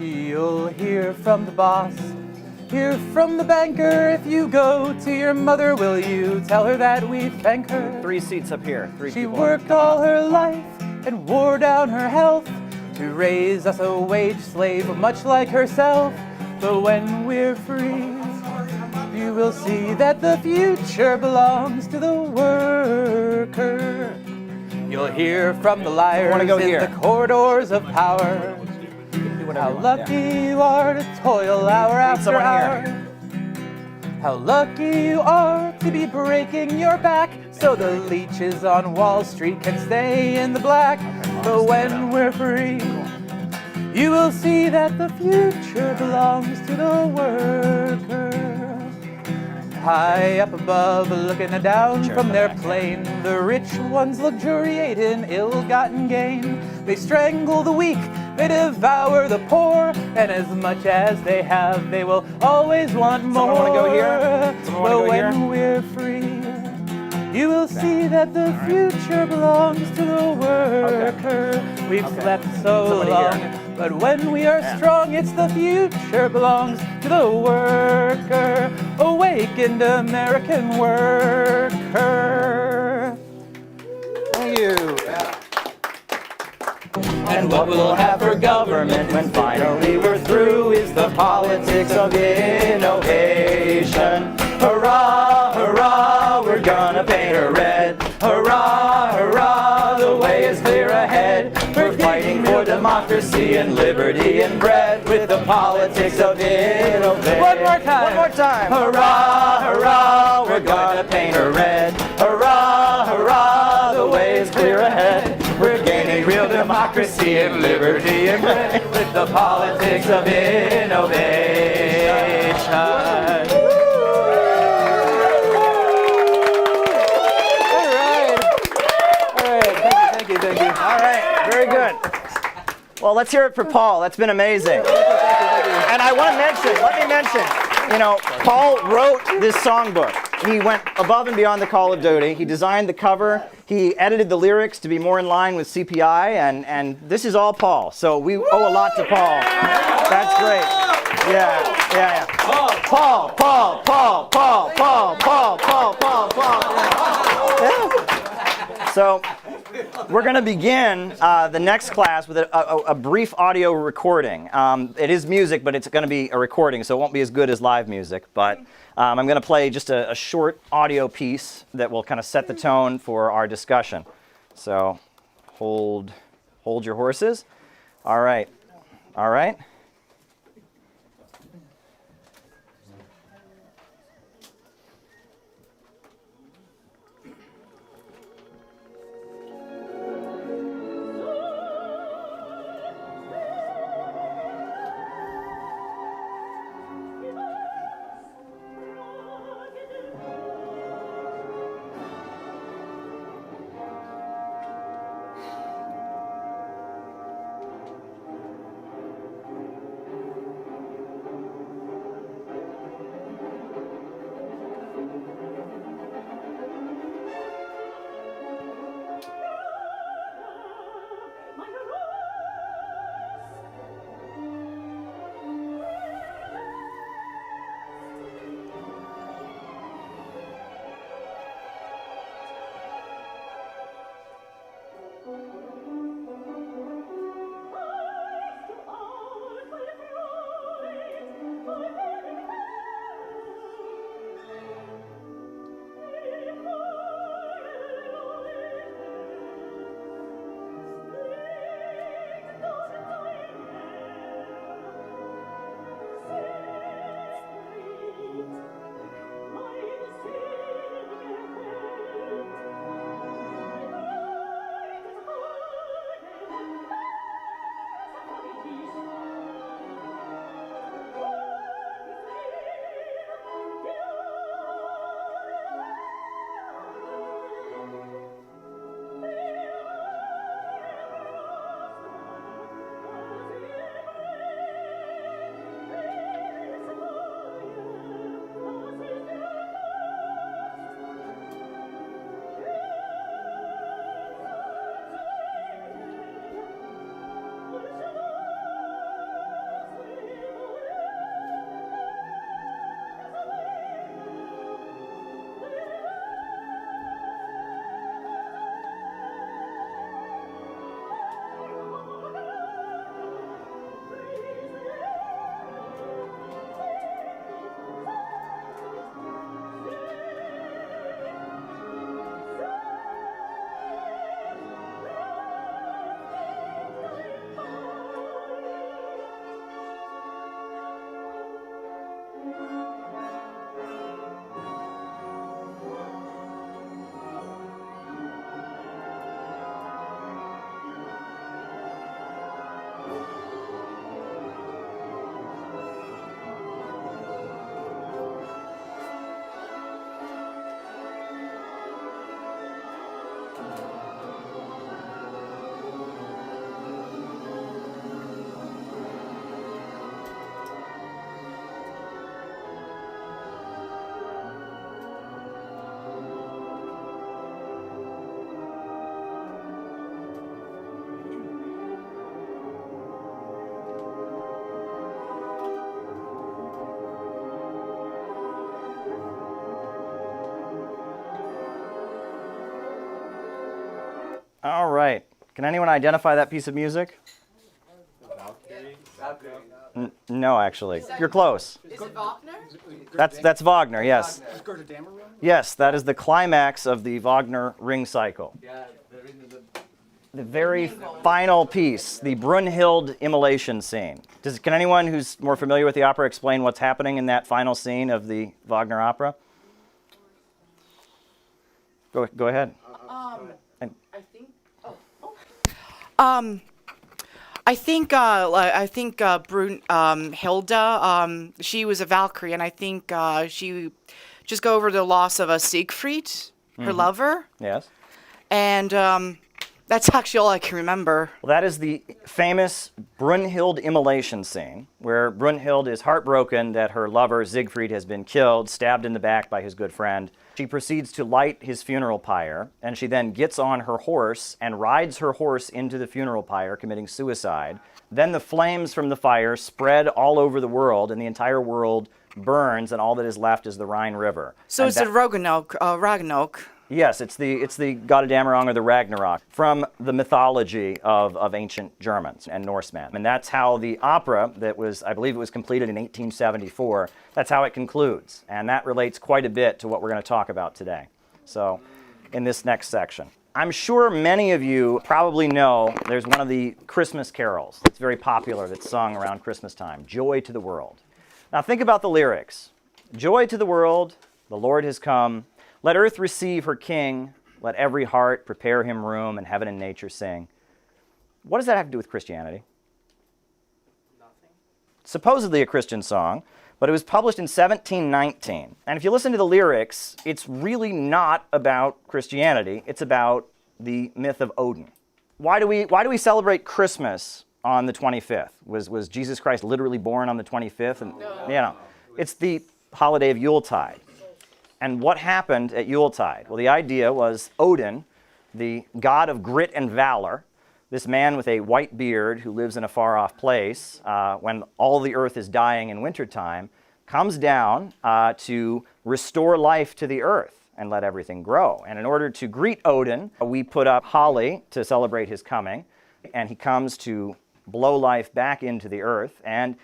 You'll hear from the boss, hear from the banker. If you go to your mother, will you tell her that we thank her? 3 seats up here. She worked all her life and wore down her health to raise us a wage slave much like herself. But when we're free, you will see that the future belongs to the worker. You'll hear from the liars in the corridors of power. How lucky you are to toil hour after hour. How lucky you are to be breaking your back so the leeches on Wall Street can stay in the black. But when we're free, you will see that the future belongs to the worker. High up above, looking down from their plane, the rich ones luxuriate in ill-gotten gain. They strangle the weak, they devour the poor, and as much as they have, they will always want more. Someone want to go here? But when we're free, you will see that the future belongs to the worker. We've slept so long, but when we are strong, it's the future belongs to the worker. Awakened American worker. Thank you. And what we'll have for government when finally we're through is the politics of innovation. Hurrah, hurrah, we're gonna paint her red. Hurrah, hurrah, the way is clear ahead. We're fighting for democracy and liberty and bread with the politics of innovation. One more time. One more time. Hurrah, hurrah, we're gonna paint her red. Hurrah, hurrah, the way is clear ahead. We're gaining real democracy and liberty and bread with the politics of innovation. Thank you. All right, very good. Well, let's hear it for Paul. That's been amazing. And I want to let me mention, you know, Paul wrote this songbook. He went above and beyond the call of duty. He designed the cover. He edited the lyrics to be more in line with CPI, and this is all Paul. So we owe a lot to Paul. That's great. Yeah. Paul. Yeah. So we're going to begin the next class with a brief audio recording. It is music, but it's going to be a recording, so it won't be as good as live music. But I'm going to play just a short audio piece that will kind of set the tone for our discussion. So hold your horses. All right. All right. Can anyone identify that piece of music? No, actually. You're close. Is it Wagner? That's Wagner, yes. Yes, that is the climax of the Wagner ring cycle. The very final piece, the Brun-Hild Immolation scene. Can anyone who's more familiar with the opera explain what's happening in that final scene of the Wagner opera? Go ahead. I think Brun-Hilda, she was a Valkyrie, and I think she just go over the loss of a Siegfried, her lover. Yes. And that's actually all I can remember. Well, that is the famous Brun-Hild Immolation scene, where Brunhild is heartbroken that her lover Siegfried has been killed, stabbed in the back by his good friend. She proceeds to light his funeral pyre, and she then gets on her horse and rides her horse into the funeral pyre, committing suicide. Then the flames from the fire spread all over the world, and the entire world burns, and all that is left is the Rhine River. So it's the Ragnarok. Yes, it's the God of Damarong, or the Ragnarok, from the mythology of ancient Germans and Norsemen. And that's how the opera that was, I believe it was completed in 1874, that's how it concludes. And that relates quite a bit to what we're going to talk about today. So, in this next section. I'm sure many of you probably know there's one of the Christmas carols that's very popular that's sung around Christmas time, Joy to the World. Now think about the lyrics. Joy to the world, the Lord has come. Let earth receive her king. Let every heart prepare him room, and heaven and nature sing. What does that have to do with Christianity? Nothing. Supposedly a Christian song, but it was published in 1719. And if you listen to the lyrics, it's really not about Christianity. It's about the myth of Odin. Why do we celebrate Christmas on the 25th? Was Jesus Christ literally born on the 25th? And, no. It's the holiday of Yuletide. And what happened at Yuletide? Well, the idea was Odin, the god of grit and valor, this man with a white beard who lives in a far-off place when all the earth is dying in wintertime, comes down to restore life to the earth and let everything grow. And in order to greet Odin, we put up holly to celebrate his coming, and he comes to blow life back into the earth. And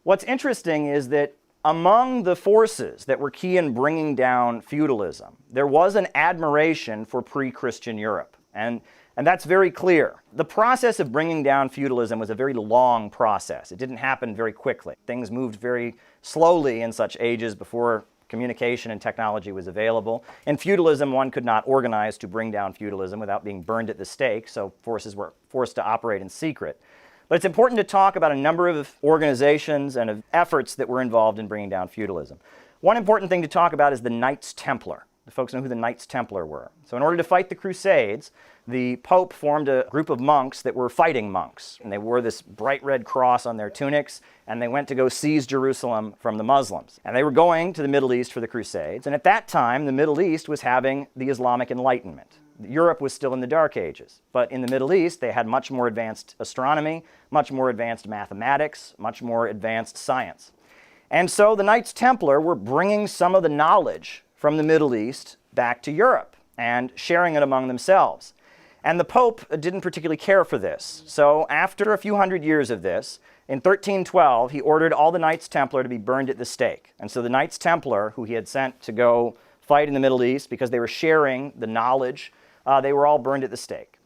what's interesting is that among the forces that were key in bringing down feudalism, there was an admiration for pre-Christian Europe. And that's very clear. The process of bringing down feudalism was a very long process. It didn't happen very quickly. Things moved very slowly in such ages before communication and technology was available. In feudalism, one could not organize to bring down feudalism without being burned at the stake, so forces were forced to operate in secret. But it's important to talk about a number of organizations and of efforts that were involved in bringing down feudalism. One important thing to talk about is the Knights Templar. The folks know who the Knights Templar were. So in order to fight the Crusades, the Pope formed a group of monks that were fighting monks. And they wore this bright red cross on their tunics, and they went to go seize Jerusalem from the Muslims. And they were going to the Middle East for the Crusades. And at that time, the Middle East was having the Islamic Enlightenment. Europe was still in the Dark Ages, but in the Middle East, they had much more advanced astronomy, much more advanced mathematics, much more advanced science. And so the Knights Templar were bringing some of the knowledge from the Middle East back to Europe and sharing it among themselves. And the Pope didn't particularly care for this. So after a few hundred years of this, in 1312, he ordered all the Knights Templar to be burned at the stake. And so the Knights Templar, who he had sent to go fight in the Middle East because they were sharing the knowledge, they were all burned at the stake.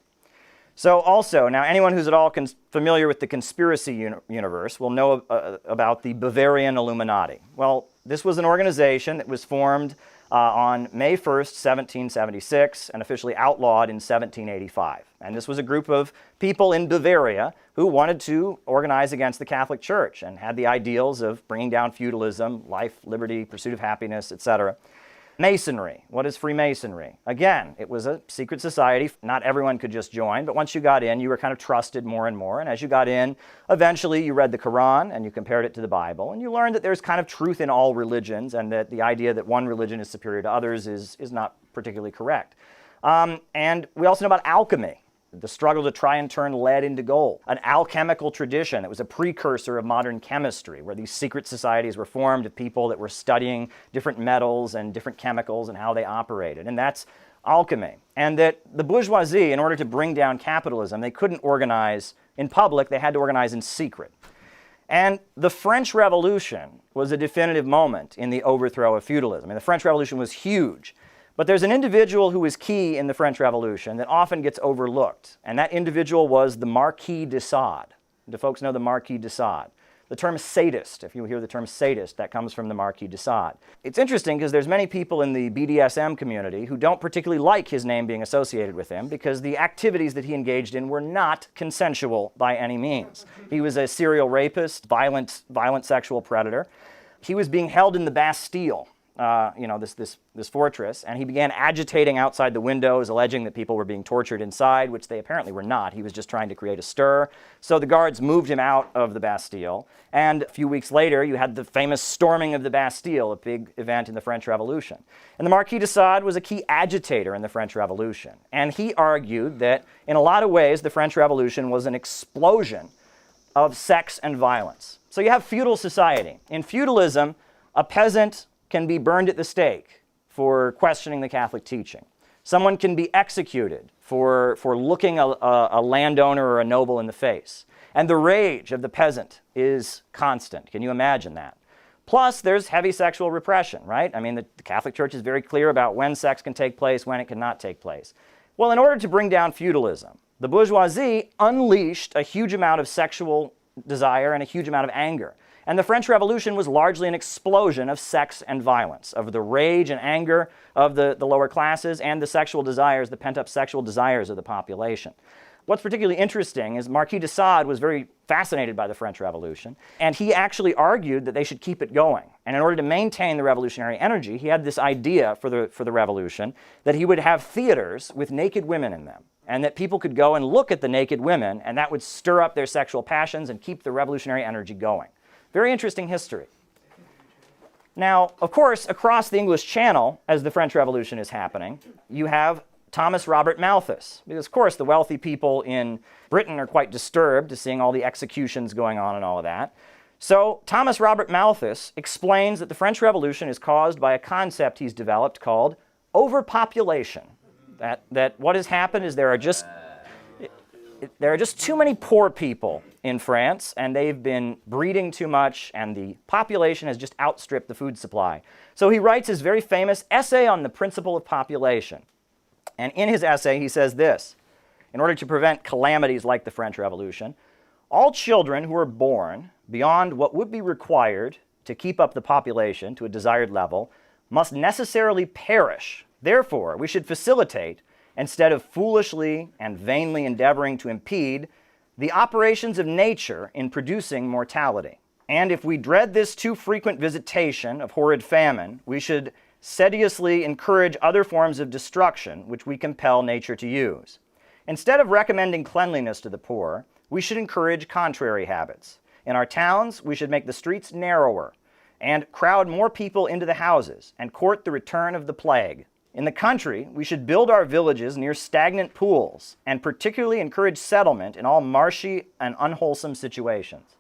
So also, now anyone who's at all familiar with the conspiracy universe will know about the Bavarian Illuminati. Well, this was an organization that was formed on May 1st, 1776, and officially outlawed in 1785. And this was a group of people in Bavaria who wanted to organize against the Catholic Church and had the ideals of bringing down feudalism, life, liberty, pursuit of happiness, etc. Masonry. What is Freemasonry? Again, it was a secret society. Not everyone could just join, but once you got in, you were kind of trusted more and more. And as you got in, eventually you read the Quran and you compared it to the Bible, and you learned that there's kind of truth in all religions, and that the idea that one religion is superior to others is not particularly correct. And we also know about alchemy, the struggle to try and turn lead into gold, an alchemical tradition that was a precursor of modern chemistry, where these secret societies were formed of people that were studying different metals and different chemicals and how they operated. And that's alchemy, and that the bourgeoisie, in order to bring down capitalism, they couldn't organize in public, they had to organize in secret. And the French Revolution was a definitive moment in the overthrow of feudalism. And the French Revolution was huge. But there's an individual who was key in the French Revolution that often gets overlooked, and that individual was the Marquis de Sade. Do folks know the Marquis de Sade? The term sadist, if you hear the term sadist, that comes from the Marquis de Sade. It's interesting because there's many people in the BDSM community who don't particularly like his name being associated with him because the activities that he engaged in were not consensual by any means. He was a serial rapist, violent sexual predator. He was being held in the Bastille, this fortress, and he began agitating outside the windows, alleging that people were being tortured inside, which they apparently were not. He was just trying to create a stir. So the guards moved him out of the Bastille, and a few weeks later, you had the famous storming of the Bastille, a big event in the French Revolution. And the Marquis de Sade was a key agitator in the French Revolution, and he argued that in a lot of ways, the French Revolution was an explosion of sex and violence. So you have feudal society. In feudalism, a peasant can be burned at the stake for questioning the Catholic teaching. Someone can be executed for looking a landowner or a noble in the face. And the rage of the peasant is constant. Can you imagine that? Plus, there's heavy sexual repression, right? I mean, the Catholic Church is very clear about when sex can take place, when it cannot take place. Well, in order to bring down feudalism, the bourgeoisie unleashed a huge amount of sexual desire and a huge amount of anger. And the French Revolution was largely an explosion of sex and violence, of the rage and anger of the lower classes and the sexual desires, the pent-up sexual desires of the population. What's particularly interesting is Marquis de Sade was very fascinated by the French Revolution, and he actually argued that they should keep it going. And in order to maintain the revolutionary energy, he had this idea for the revolution that he would have theaters with naked women in them, and that people could go and look at the naked women, and that would stir up their sexual passions and keep the revolutionary energy going. Very interesting history. Now, of course, across the English Channel, as the French Revolution is happening, you have Thomas Robert Malthus, because of course the wealthy people in Britain are quite disturbed to seeing all the executions going on and all of that. So Thomas Robert Malthus explains that the French Revolution is caused by a concept he's developed called overpopulation. That what has happened is there are just too many poor people in France, and they've been breeding too much, and the population has just outstripped the food supply. So he writes his very famous essay on the principle of population. And in his essay, he says this: in order to prevent calamities like the French Revolution, all children who are born beyond what would be required to keep up the population to a desired level must necessarily perish. Therefore, we should facilitate, instead of foolishly and vainly endeavoring to impede, the operations of nature in producing mortality. And if we dread this too frequent visitation of horrid famine, we should sedulously encourage other forms of destruction which we compel nature to use. Instead of recommending cleanliness to the poor, we should encourage contrary habits. In our towns, we should make the streets narrower and crowd more people into the houses and court the return of the plague. In the country, we should build our villages near stagnant pools and particularly encourage settlement in all marshy and unwholesome situations.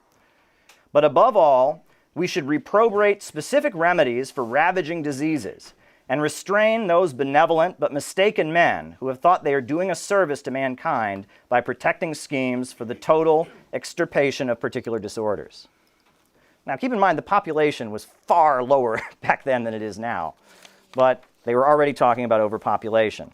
But above all, we should reprobate specific remedies for ravaging diseases and restrain those benevolent but mistaken men who have thought they are doing a service to mankind by protecting schemes for the total extirpation of particular disorders. Now, keep in mind, the population was far lower back then than it is now, but they were already talking about overpopulation.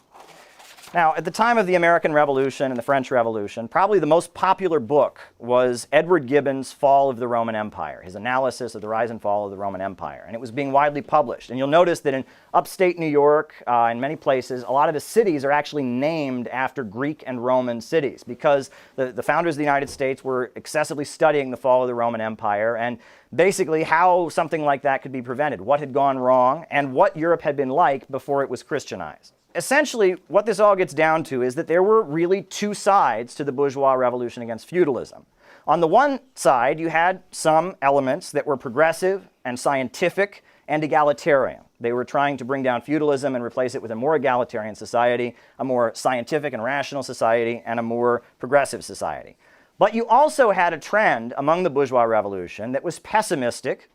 Now, at the time of the American Revolution and the French Revolution, probably the most popular book was Edward Gibbon's Fall of the Roman Empire, his analysis of the rise and fall of the Roman Empire. And it was being widely published. And you'll notice that in upstate New York, in many places, a lot of the cities are actually named after Greek and Roman cities because the founders of the United States were excessively studying the fall of the Roman Empire and basically how something like that could be prevented, what had gone wrong, and what Europe had been like before it was Christianized. Essentially, what this all gets down to is that there were really two sides to the bourgeois revolution against feudalism. On the one side, you had some elements that were progressive and scientific and egalitarian. They were trying to bring down feudalism and replace it with a more egalitarian society, a more scientific and rational society, and a more progressive society. But you also had a trend among the bourgeois revolution that was pessimistic,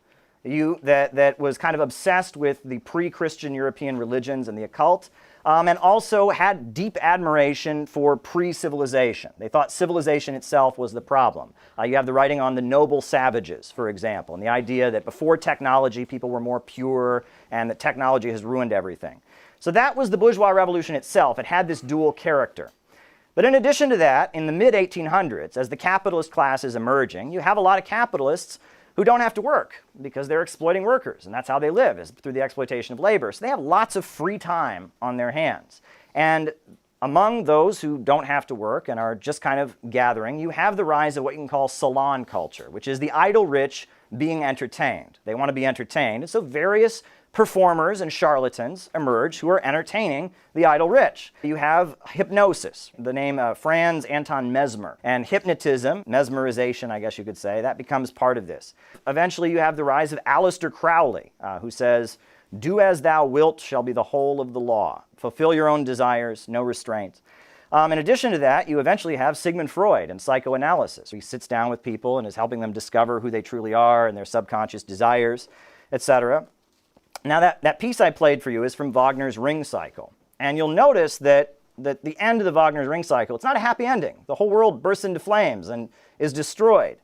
that was kind of obsessed with the pre-Christian European religions and the occult, and also had deep admiration for pre-civilization. They thought civilization itself was the problem. You have the writing on the noble savages, for example, and the idea that before technology, people were more pure and that technology has ruined everything. So that was the bourgeois revolution itself. It had this dual character. But in addition to that, in the mid-1800s, as the capitalist class is emerging, you have a lot of capitalists who don't have to work because they're exploiting workers, and that's how they live, is through the exploitation of labor. So they have lots of free time on their hands. And among those who don't have to work and are just kind of gathering, you have the rise of what you can call salon culture, which is the idle rich being entertained. They want to be entertained, and so various performers and charlatans emerge who are entertaining the idle rich. You have hypnosis, the name Franz Anton Mesmer, and hypnotism, mesmerization I guess you could say, that becomes part of this. Eventually you have the rise of Aleister Crowley, who says, "Do as thou wilt shall be the whole of the law. Fulfill your own desires, no restraint." In addition to that, you eventually have Sigmund Freud and psychoanalysis. He sits down with people and is helping them discover who they truly are and their subconscious desires, etc. Now that piece I played for you is from Wagner's Ring Cycle. And you'll notice that the end of the Wagner's Ring Cycle, it's not a happy ending. The whole world bursts into flames and is destroyed.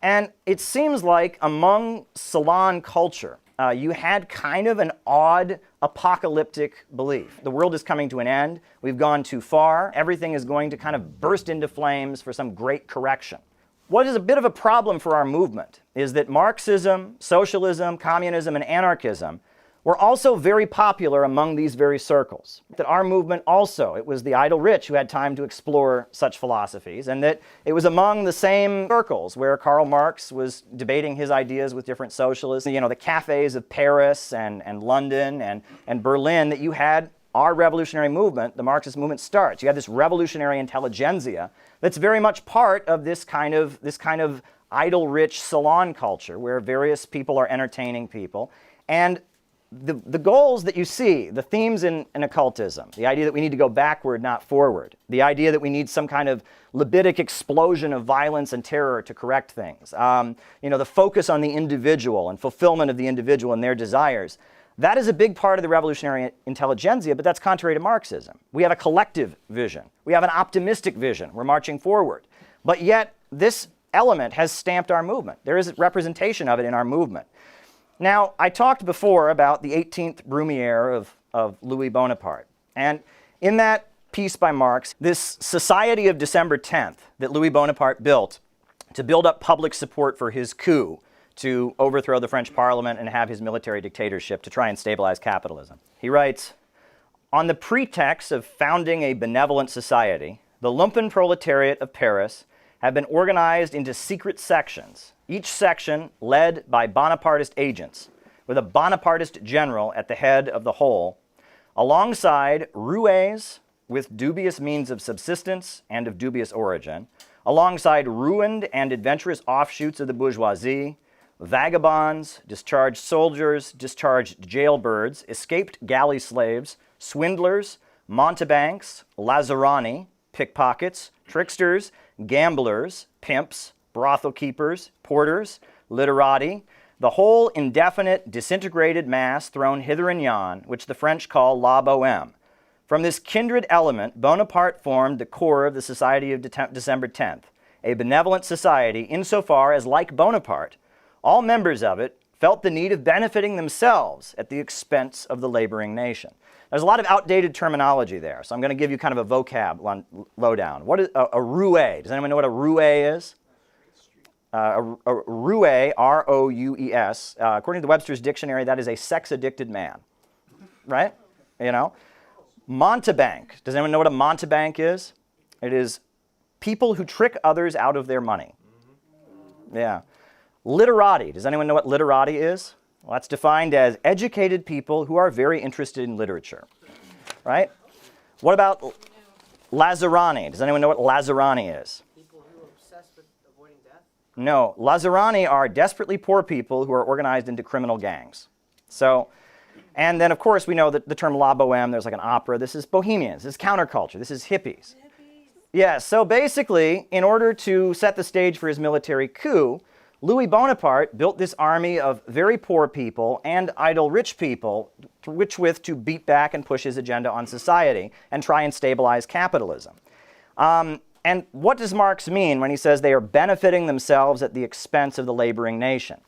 And it seems like among salon culture, you had kind of an odd apocalyptic belief. The world is coming to an end. We've gone too far. Everything is going to kind of burst into flames for some great correction. What is a bit of a problem for our movement is that Marxism, socialism, communism, and anarchism were also very popular among these very circles. That our movement also, it was the idle rich who had time to explore such philosophies, and that it was among the same circles where Karl Marx was debating his ideas with different socialists, you know, the cafes of Paris and London and Berlin, that you had our revolutionary movement, the Marxist movement, starts. You have this revolutionary intelligentsia that's very much part of this kind of idle rich salon culture where various people are entertaining people. And the goals that you see, the themes in occultism, the idea that we need to go backward, not forward, the idea that we need some kind of libidic explosion of violence and terror to correct things, the focus on the individual and fulfillment of the individual and their desires, that is a big part of the revolutionary intelligentsia, but that's contrary to Marxism. We have a collective vision. We have an optimistic vision. We're marching forward. But yet, this element has stamped our movement. There is a representation of it in our movement. Now, I talked before about the 18th Brumaire of Louis Bonaparte. And in that piece by Marx, this Society of December 10th that Louis Bonaparte built to build up public support for his coup to overthrow the French Parliament and have his military dictatorship to try and stabilize capitalism. He writes, "On the pretext of founding a benevolent society, the Lumpenproletariat of Paris have been organized into secret sections, each section led by Bonapartist agents, with a Bonapartist general at the head of the whole, alongside roués with dubious means of subsistence and of dubious origin, alongside ruined and adventurous offshoots of the bourgeoisie, vagabonds, discharged soldiers, discharged jailbirds, escaped galley slaves, swindlers, mountebanks, lazarani, pickpockets, tricksters, gamblers, pimps, brothel keepers, porters, literati, the whole indefinite, disintegrated mass thrown hither and yon, which the French call la bohème. From this kindred element, Bonaparte formed the core of the Society of December 10th, a benevolent society insofar as, like Bonaparte, all members of it felt the need of benefiting themselves at the expense of the laboring nation." There's a lot of outdated terminology there, so I'm going to give you kind of a vocab lowdown. What is a roué? Does anyone know what a roué is? A roué, R-O-U-E-S, according to the Webster's Dictionary, that is a sex-addicted man, right? You know? Mountebank. Does anyone know what a mountebank is? It is people who trick others out of their money. Yeah. Literati. Does anyone know what literati is? Well, that's defined as educated people who are very interested in literature, right? What about lazarani? Does anyone know what lazarani is? People who are obsessed with avoiding death? No. Lazarani are desperately poor people who are organized into criminal gangs. So, and then, of course, we know that the term la bohème, there's like an opera. This is bohemians. This is counterculture. This is hippies. Yeah, so basically, in order to set the stage for his military coup, Louis Bonaparte built this army of very poor people and idle rich people to beat back and push his agenda on society and try and stabilize capitalism. And what does Marx mean when he says they are benefiting themselves at the expense of the laboring nation?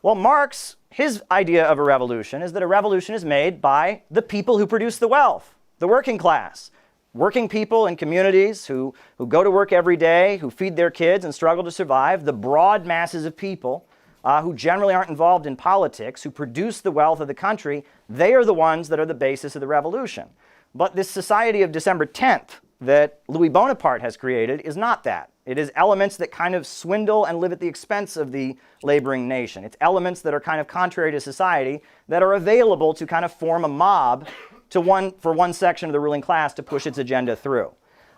Well, Marx, his idea of a revolution is that a revolution is made by the people who produce the wealth, the working class. Working people in communities who go to work every day, who feed their kids and struggle to survive, the broad masses of people who generally aren't involved in politics, who produce the wealth of the country, they are the ones that are the basis of the revolution. But this society of December 10th that Louis Bonaparte has created is not that. It is elements that kind of swindle and live at the expense of the laboring nation. It's elements that are kind of contrary to society that are available to kind of form a mob for one section of the ruling class to push its agenda through.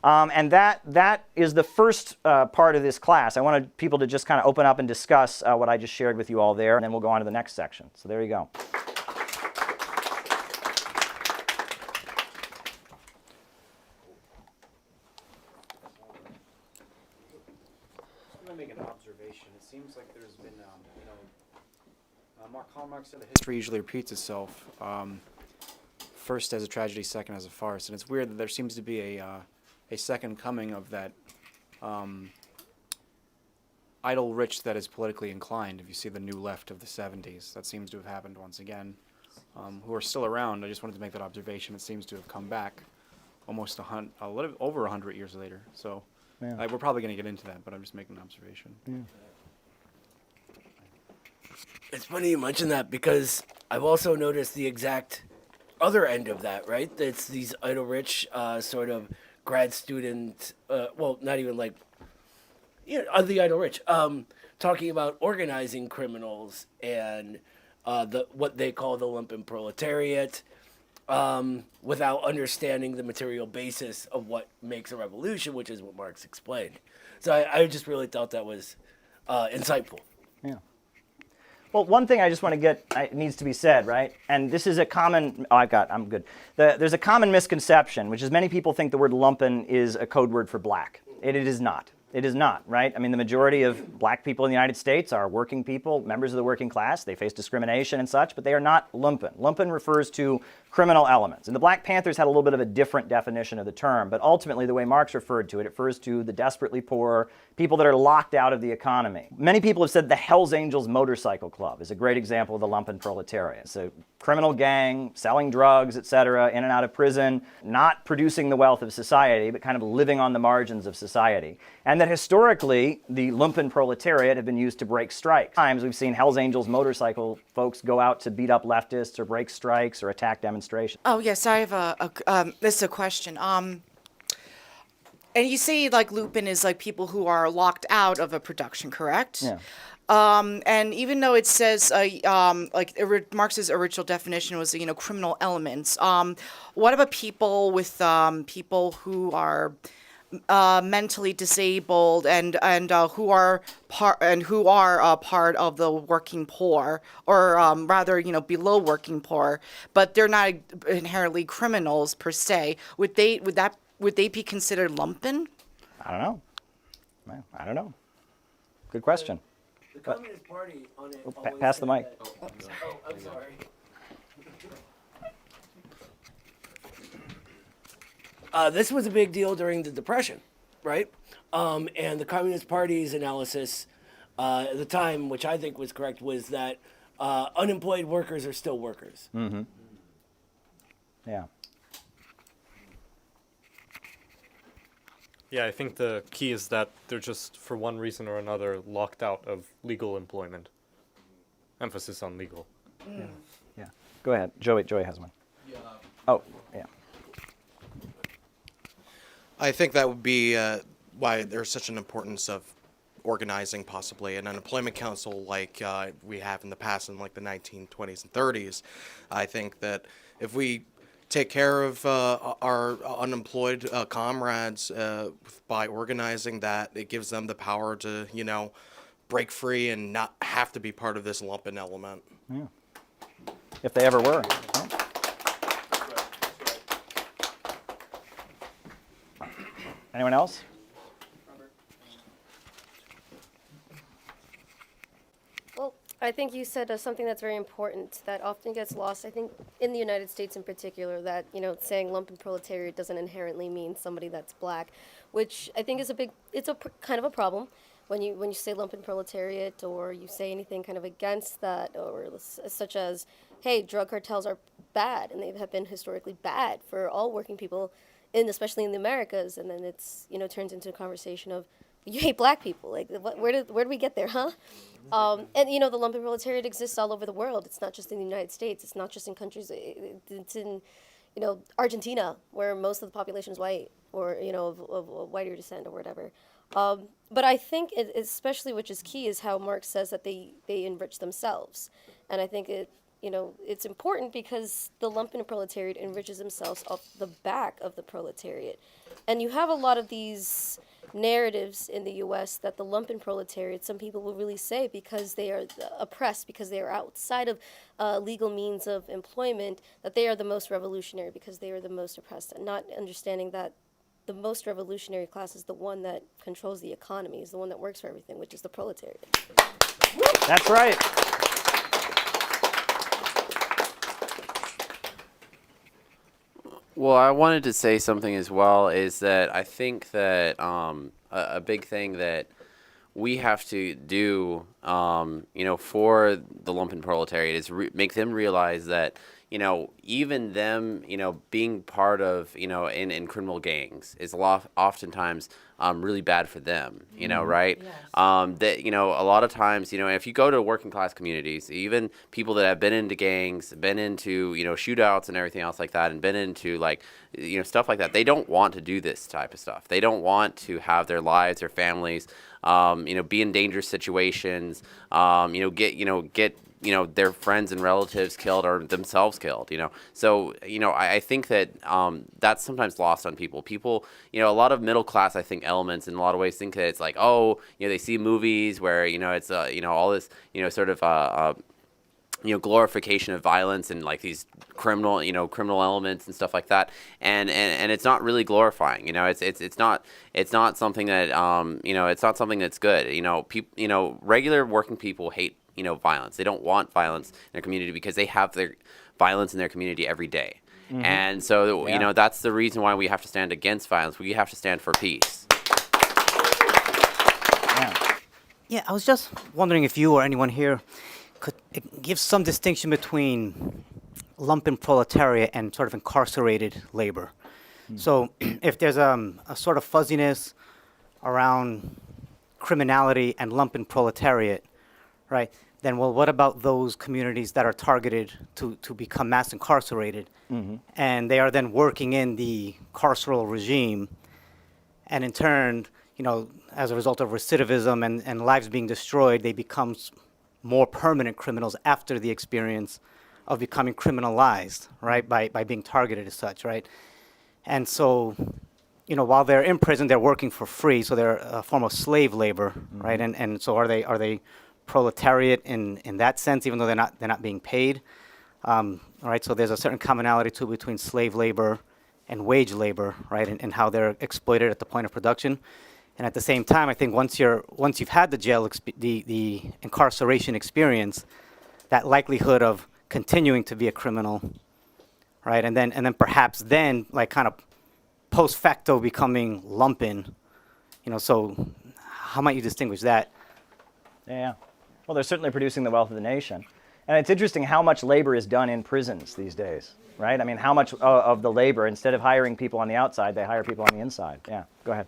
And that is the first part of this class. I wanted people to just kind of open up and discuss what I just shared with you all there, and then we'll go on to the next section. So there you go. I'm going to make an observation. It seems like there's been, Karl Marx said that history usually repeats itself. First as a tragedy, second as a farce, and it's weird that there seems to be a second coming of that idle rich that is politically inclined. If you see the new left of the 70s, that seems to have happened once again. Who are still around. I just wanted to make that observation. It seems to have come back almost a little over 100 years later. So Yeah. we're probably going to get into that, but I'm just making an observation. Yeah. It's funny you mention that because I've also noticed the exact other end of that, right? It's these idle rich sort of grad student, well, not even like, the idle rich, talking about organizing criminals and what they call the Lumpenproletariat, without understanding the material basis of what makes a revolution, which is what Marx explained. So I just really thought that was insightful. Yeah. Well, one thing I just want to get, it needs to be said, right? And this is a common, I'm good. There's a common misconception, which is many people think the word lumpen is a code word for black. It is not. It is not, right? I mean, the majority of black people in the United States are working people, members of the working class. They face discrimination and such, but they are not lumpen. Lumpen refers to criminal elements. And the Black Panthers had a little bit of a different definition of the term, but ultimately the way Marx referred to it, it refers to the desperately poor, people that are locked out of the economy. Many people have said the Hells Angels Motorcycle Club is a great example of the Lumpenproletariat. It's a criminal gang, selling drugs, etc., in and out of prison, not producing the wealth of society, but kind of living on the margins of society. And that historically, the Lumpenproletariat have been used to break strikes. Times we've seen Hells Angels motorcycle folks go out to beat up leftists or break strikes or attack demonstrations. Oh yes, I have this is a question. And you say like Lumpen is like people who are locked out of a production, correct? Yeah. And even though it says Marx's original definition was criminal elements, what about people with people who are mentally disabled and who are part of the working poor, or rather below working poor, but they're not inherently criminals per se? Would they be considered lumpen? I don't know. I don't know. Good question. The Communist Party on it always Pass the said mic. that- I'm sorry. This was a big deal during the Depression, right? And the Communist Party's analysis at the time, which I think was correct, was that unemployed workers are still workers. Mm-hmm. Yeah. Yeah, I think the key is that they're just, for one reason or another, locked out of legal employment. Emphasis on legal. Yeah. Yeah. Go ahead. Joey has one. Yeah. Oh, yeah. I think that would be why there's such an importance of organizing possibly an unemployment council like we have in the past in like the 1920s and 30s. I think that if we take care of our unemployed comrades by organizing that, it gives them the power to, break free and not have to be part of this lumpen element. Yeah. If they ever were. Right? Anyone else? I think you said something that's very important that often gets lost. I think in the United States in particular, that saying Lumpenproletariat doesn't inherently mean somebody that's black, which I think is kind of a problem. When you say Lumpenproletariat or you say anything kind of against that, or such as, hey, drug cartels are bad and they have been historically bad for all working people, especially in the Americas, and then it's turns into a conversation of, you hate black people. Like, where did we get there, huh? And the Lumpenproletariat exists all over the world. It's not just in the United States. It's not just in countries. It's in, Argentina, where most of the population is white, or of whiter descent or whatever. But I think especially, which is key, is how Marx says that they enrich themselves, and I think it's important because the Lumpenproletariat enriches themselves off the back of the proletariat, and you have a lot of these narratives in the U.S. that the Lumpenproletariat, some people will really say, because they are oppressed, because they are outside of legal means of employment, that they are the most revolutionary because they are the most oppressed, and not understanding that the most revolutionary class is the one that controls the economy, is the one that works for everything, which is the proletariat. That's right. Well, I wanted to say something as well, is that I think that a big thing that we have to do, for the lumpenproletariat is make them realize that, even them, being part of, in criminal gangs is oftentimes really bad for them, right? Yes. That, a lot of times, if you go to working class communities, even people that have been into gangs, been into, shootouts and everything else like that, and been into stuff like that, they don't want to do this type of stuff. They don't want to have their lives, their families, be in dangerous situations, get their friends and relatives killed or themselves killed, So, I think that that's sometimes lost on people. People, a lot of middle class, I think, elements in a lot of ways think that it's like, they see movies where, it's, all this, sort of, glorification of violence and like these criminal elements and stuff like that, and it's not really glorifying. It's not something that it's not something that's good. Regular working people hate violence. They don't want violence in their community because they have their violence in their community every day. Mm-hmm. And so that's the reason why we have to stand against violence. We have to stand for peace. Yeah, I was just wondering if you or anyone here could give some distinction between lumpenproletariat and sort of incarcerated labor. So if there's a sort of fuzziness around criminality and lumpenproletariat, right, then, what about those communities that are targeted to become mass incarcerated, and they are then working in the carceral regime, and in turn, as a result of recidivism and lives being destroyed, they become more permanent criminals after the experience of becoming criminalized, right, by being targeted as such, right? And so, while they're in prison, they're working for free, so they're a form of slave labor, right? And so are they proletariat in that sense, even though they're not being paid? All right, so there's a certain commonality too between slave labor and wage labor, right, and how they're exploited at the point of production. And at the same time, I think once you've had the the incarceration experience, that likelihood of continuing to be a criminal, right, and then perhaps like kind of post facto becoming lumpen, so how might you distinguish that? Yeah. Well, they're certainly producing the wealth of the nation. And it's interesting how much labor is done in prisons these days, right? I mean, how much of the labor, instead of hiring people on the outside, they hire people on the inside. Yeah, go ahead.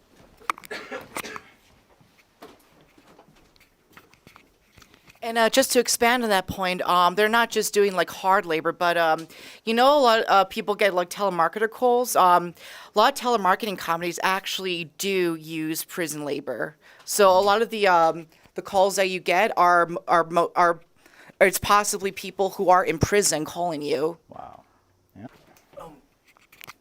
And just to expand on that point, they're not just doing like hard labor, but a lot of people get like telemarketer calls. A lot of telemarketing companies actually do use prison labor. So a lot of the calls that you get are it's possibly people who are in prison calling you. Wow. Yeah.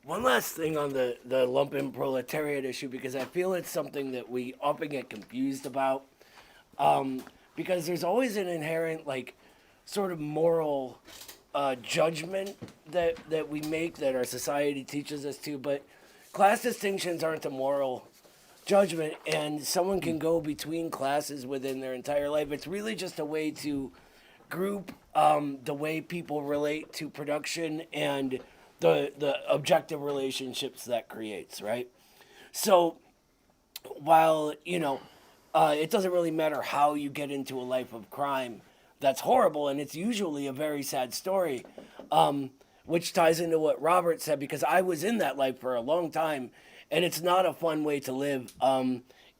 One last thing on the lumpenproletariat issue, because I feel it's something that we often get confused about. Because there's always an inherent, sort of moral judgment that we make, that our society teaches us to, but class distinctions aren't a moral judgment, and someone can go between classes within their entire life. It's really just a way to group, the way people relate to production, and the objective relationships that creates, right? So while, it doesn't really matter how you get into a life of crime, that's horrible, and it's usually a very sad story, which ties into what Robert said, because I was in that life for a long time, and it's not a fun way to live.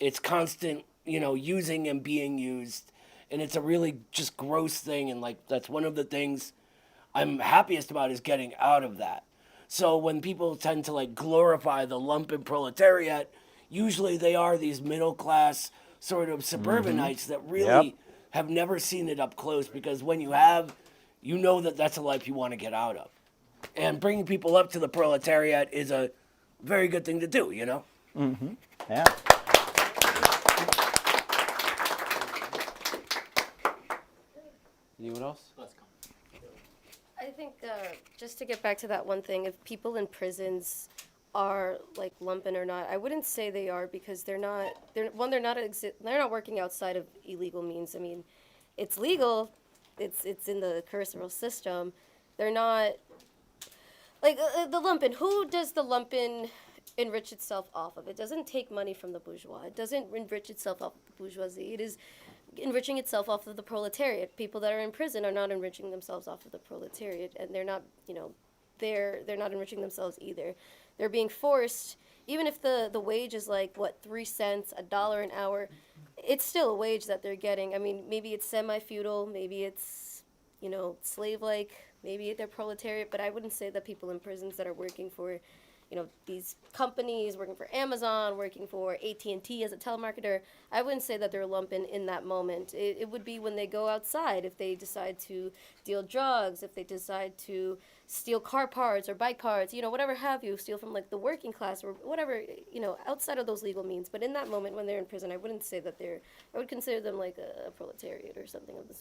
It's constant, using and being used, and it's a really just gross thing, and like that's one of the things I'm happiest about is getting out of that. So when people tend to like glorify the Lumpenproletariat, usually they are these middle class sort of suburbanites that really have never seen it up close, because when you have, you know that that's a life you want to get out of. And bringing people up to the proletariat is a very good thing to do, Yeah. Anyone else? I think just to get back to that one thing, if people in prisons are like lumpen or not, I wouldn't say they are, because they're not working outside of illegal means. I mean, it's legal, it's in the carceral system. They're not like the lumpen. Who does the lumpen enrich itself off of? It doesn't take money from the bourgeois. It doesn't enrich itself off of the bourgeoisie. It is enriching itself off of the proletariat. People that are in prison are not enriching themselves off of the proletariat, and they're not, they're not enriching themselves either. They're being forced, even if the wage is like, 3 cents, $1 an hour, it's still a wage that they're getting. I mean, maybe it's semi-feudal, maybe it's, slave-like, maybe they're proletariat, but I wouldn't say that people in prisons that are working for, these companies, working for Amazon, working for AT&T as a telemarketer, I wouldn't say that they're lumpen in that moment. It would be when they go outside, if they decide to deal drugs, if they decide to steal car parts or bike parts, whatever have you, steal from like the working class or whatever, outside of those legal means. But in that moment when they're in prison, I wouldn't say that I would consider them like a proletariat or something of the sort.